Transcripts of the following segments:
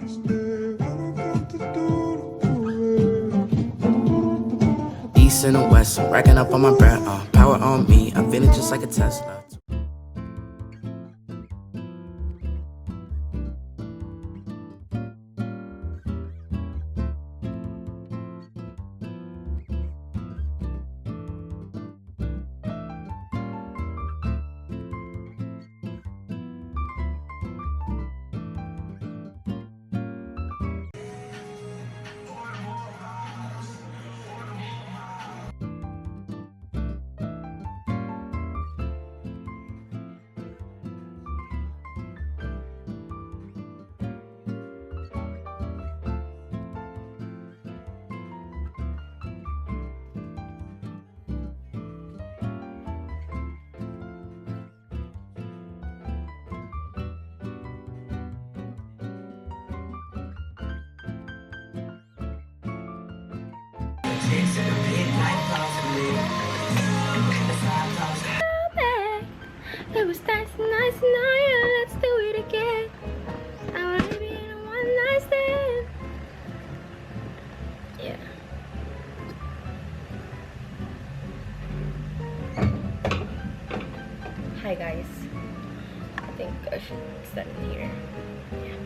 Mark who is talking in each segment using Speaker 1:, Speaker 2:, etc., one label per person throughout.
Speaker 1: East and the west, I'm racking up on my bread. Power on me, I'm feeling just like a Tesla.
Speaker 2: It was nice night, let's do it again. I wanna be in a one night stand. Yeah. Hi guys. I think I should stand here. Yeah.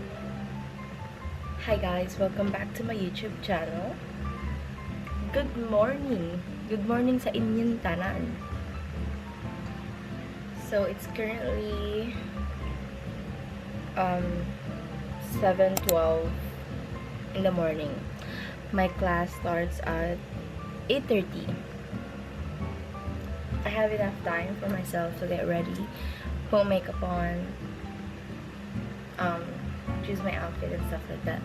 Speaker 2: Hi guys, welcome back to my YouTube channel. Good morning. Good morning sa inyong tanan. So it's currently 7:12 in the morning. My class starts at 8:30. I have enough time for myself to get ready, put makeup on, choose my outfit and stuff like that.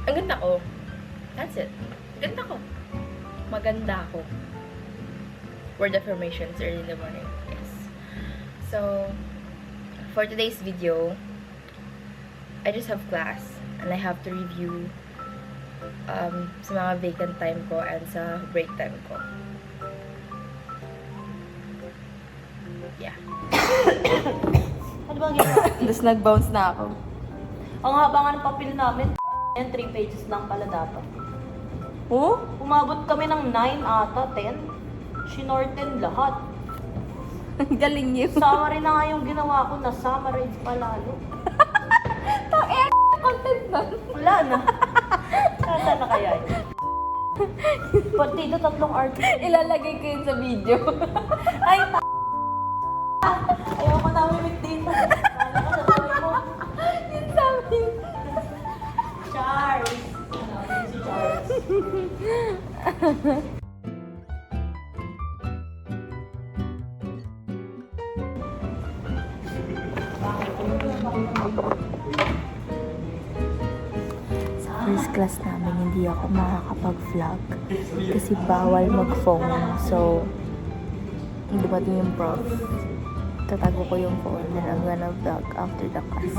Speaker 2: Ang ganda ko. That's it. Ganda ko. Maganda ako. Word affirmations early in the morning. Yes. So, for today's video, I just have class and I have to review sa mga vacant time ko and sa break time ko. Yeah.
Speaker 3: Ano bang ginawa?
Speaker 2: Tapos nag-bounce na ako.
Speaker 3: Ang haba nga ng papel namin. 3 pages lang pala dapat.
Speaker 2: Oh?
Speaker 3: Umabot kami ng 9 ata, 10. Shinorten lahat.
Speaker 2: Galing yun.
Speaker 3: Summary na nga yung ginawa ko, na-summarize pa lalo.
Speaker 2: Content na.
Speaker 3: Wala na. Saan na kaya yun? Ba't dito 3 article?
Speaker 2: Ilalagay ko yun sa video.
Speaker 3: Ay, ayoko na umimik dito. Kala ko sa tabi mo.
Speaker 2: Yun sa amin.
Speaker 3: Charles. Si Charles.
Speaker 2: Sa first class namin, hindi ako makakapag-vlog kasi bawal mag-phone. So, dumating yung prof. Tatago ko yung phone and I'm gonna vlog after the class.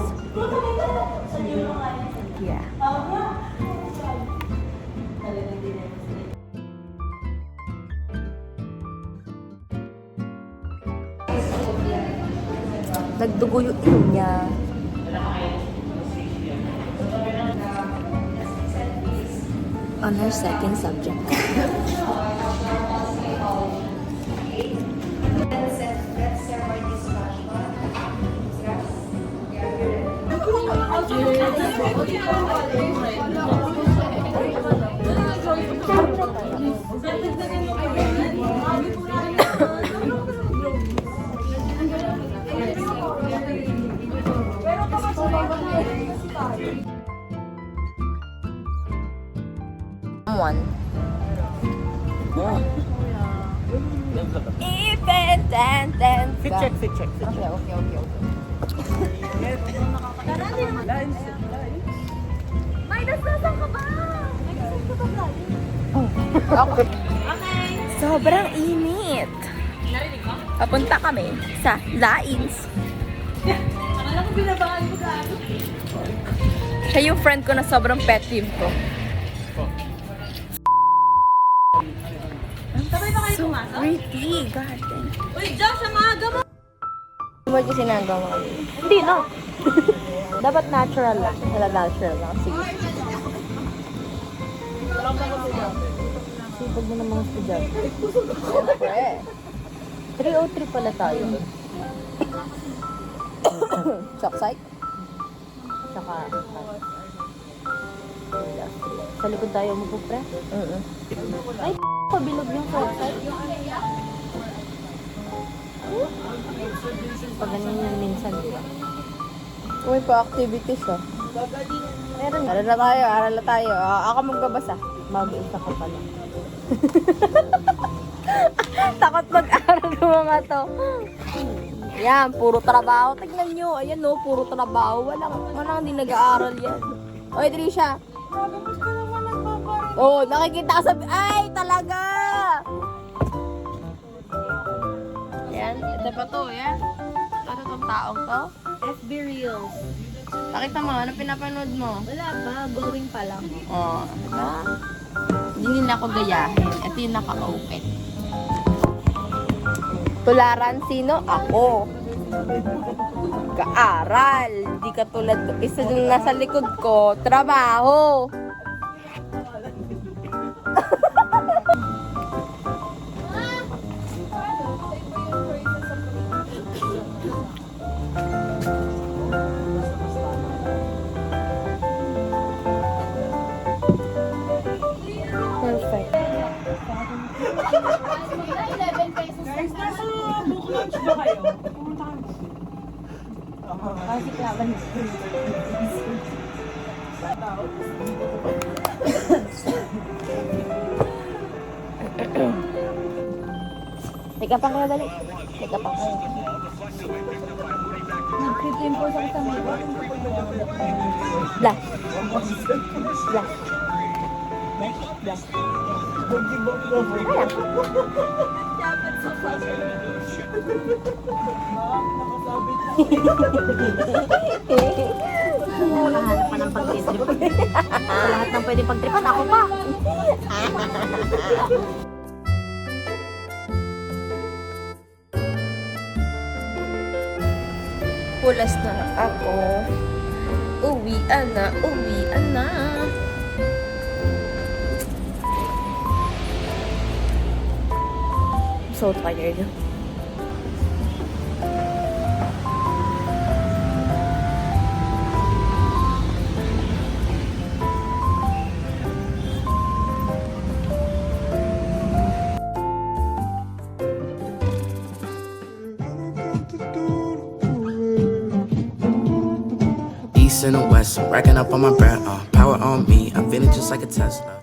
Speaker 2: Yeah. Nagdugo yung ilong niya. On her second subject. One. Even ten.
Speaker 1: Fit check.
Speaker 2: Okay. Minus nasan ka ba? Okay. Sobrang init. Papunta kami sa Lains.
Speaker 3: Akala ko binabahan mo gaano.
Speaker 2: Siya yung friend ko na sobrang pet team ko. So pretty, God damn.
Speaker 3: Uy, Josh, ang maaga mo!
Speaker 2: Ano ba yung sinagawa mo?
Speaker 3: Hindi na. Dapat natural lang. Natural lang. Sige. Sipag mo ng mga estudyante. Siyempre. 303 pala tayo.
Speaker 4: Shocksite?
Speaker 3: Tsaka, sa likod tayo mo po, pre. Ay, pabilog yung shocksite. Pag ganyan yan minsan, di ba?
Speaker 4: Uy, pa-activities ah.
Speaker 3: Meron.
Speaker 4: Aral na tayo. Ako magbabasa.
Speaker 3: Mag-isa ka pala.
Speaker 4: Takot mag-aral ng mga to. Yan, puro trabaho. Tignan nyo, ayan no, puro trabaho. Walang hindi nag-aaral yan. Oy, Trisha. Oh, nakikita ka sa... Ay, talaga! Yan, ito pa to, yan. Ito tong taong to.
Speaker 3: FB Reels.
Speaker 4: Pakita mo, ano pinapanood mo?
Speaker 3: Wala pa, going pa lang.
Speaker 4: Oh, diba? Hindi nila ako gayahin. Ito yung naka-open. Tularan sino? Ako. Kaaral. Di katulad, isa dun nasa likod ko, trabaho. Perfect.
Speaker 5: Guys, nasa book lunch ba kayo? Pumunta ka na.
Speaker 3: Kasi klaban.
Speaker 4: Teka pa kaya dali. Teka pa kaya.
Speaker 3: Nag-pimples ako sa may
Speaker 4: Blah. Blah.
Speaker 3: Nakahanap pa ng pag-trip. Sa lahat ng pwede pag-tripan, ako pa.
Speaker 4: Pulas na ako. Uwian na, uwian na. I'm so tired.
Speaker 1: East and the west, racking up on my bread. Power on me, I'm feeling just like a Tesla.